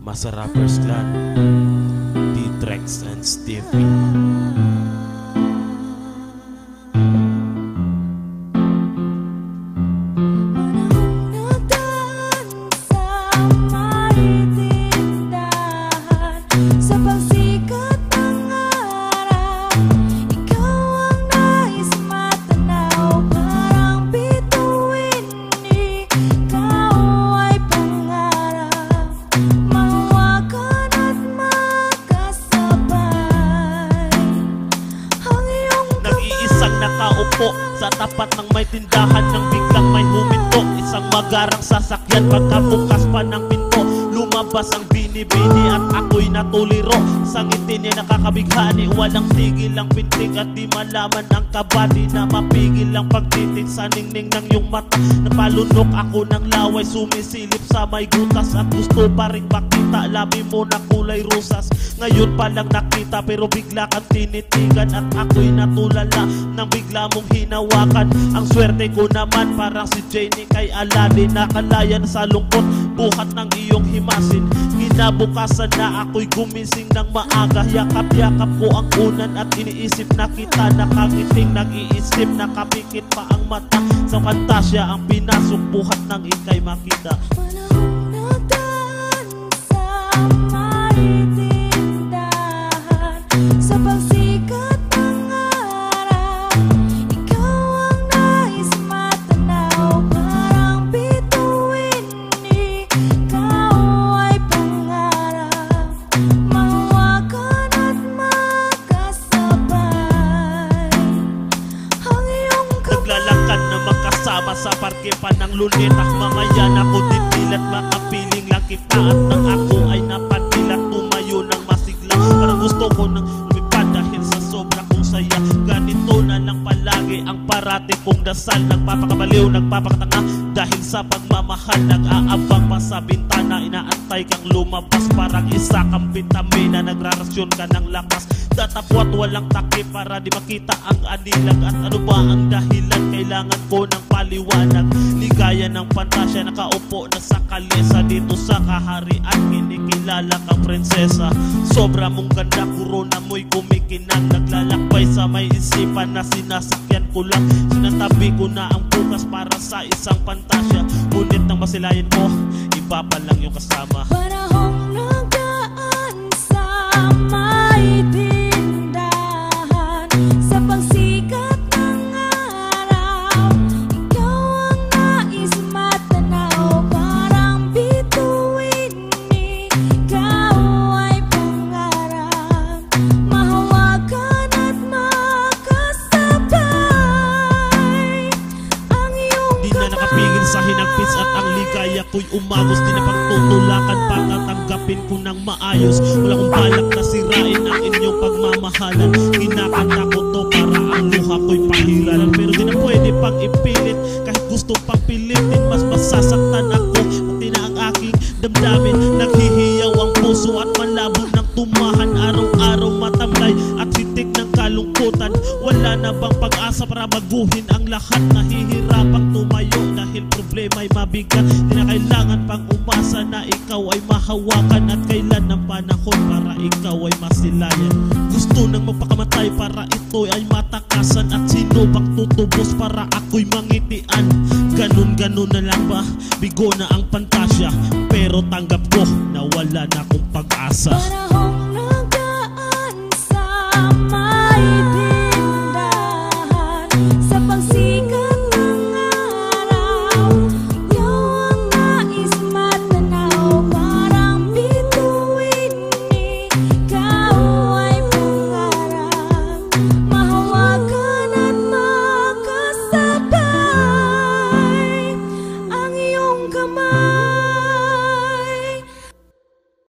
Masa Rappers Clan, D-Trex and Stevie. Nakaupo sa tapat ng may tindahan nang biglang may huminto. Isang magarang sasakyan, pagkabukas pa ng pinto, lumabas ang bini-bini at ako'y natuliro. Sa ngiti niya nakakabighani, walang tigil ang pintig at di malaman ang kabati na mapigil ang pagtitig sa ningning ng iyong mata. Napalunok ako ng laway, sumisilip sa may gutas at gusto pa rin makita labi mo na kulay rosas. Ngayon pa lang nakita pero bigla kang tinitigan at ako'y natulala nang bigla mong hinawakan. Ang swerte ko naman parang si Jenny kay Aladdin, nakalayan sa lungkot buhat ng iyong himasin. Kinabukasan na ako'y gumising ng maaga, yakap-yakap ko ang unan at iniisip na kita. Nakangiting nag-iisip, nakapikit pa ang mata. Sa fantasya ang pinasok buhat ng ikay makita. Naglalakad na magkasama sa parke pa ng luneta. Mga yan ako dipilat, makapiling lang kita. At nang ako ay napatilat, tumayo ng masigla. Parang gusto ko nang lumipad dahil sa sobra kong saya. Ganito na lang palagi ang parati kong dasal. Nagpapakabaliw, nagpapakatanga dahil sa pagmamahal. Nag-aabang pa sa bintana, inaantay kang lumabas. Parang isa kang vitamina, nagrarasyon ka ng lakas. Tatapwat walang takip para di makita ang anilag. At ano ba ang dahilan? Kailangan ko ng paliwanag. Ligaya ng pantasya, nakaupo na sa kalesa. Dito sa kaharian, kinikilala kang prinsesa. Sobra mong ganda, kurona mo'y kumikinang. Naglalakbay sa may isipan na sinasakyan ko lang. Sinatabi ko na ang bukas para sa isang pantasya. Ngunit nang masilayan ko, iba pa lang yung kasama. Panahong nagaan sa may tindahan, sa pagsikat ng araw, ikaw ang nais matanaw. Parang bituin, ikaw ay pangarap, mahawakan at makasabay ang iyong Di na nakapigil sa hinagpis at ang ligaya ko'y umagos. Di na pagtutulakan pa tatanggapin ko ng maayos. Wala kong balak na sirain ang inyong pagmamahalan. Kinakanta ko to para ang luha ko'y pahiralan. Pero di na pwede pang ipilit, kahit gusto pang pilitin. Mas masasaktan ako, pati na ang aking damdamin. Naghihiyaw ang puso at malabo ng tumahan. Araw-araw matamlay at hitik ng kalungkutan. Wala na bang pag-asa para magbuhin ang lahat? Nahihirapang tumayo dahil problema'y mabigat. Di na kailangan pang umasa na ikaw ay mahawakan. At kailan ang panahon para ikaw ay masilayan? Gusto nang magpakamatay para ito ay matakasan. At sino bang tutubos para ako'y mangitian? Ganun-ganun na lang ba? Bigo na ang pantasya, pero tanggap ko na wala na akong pag-asa. panahong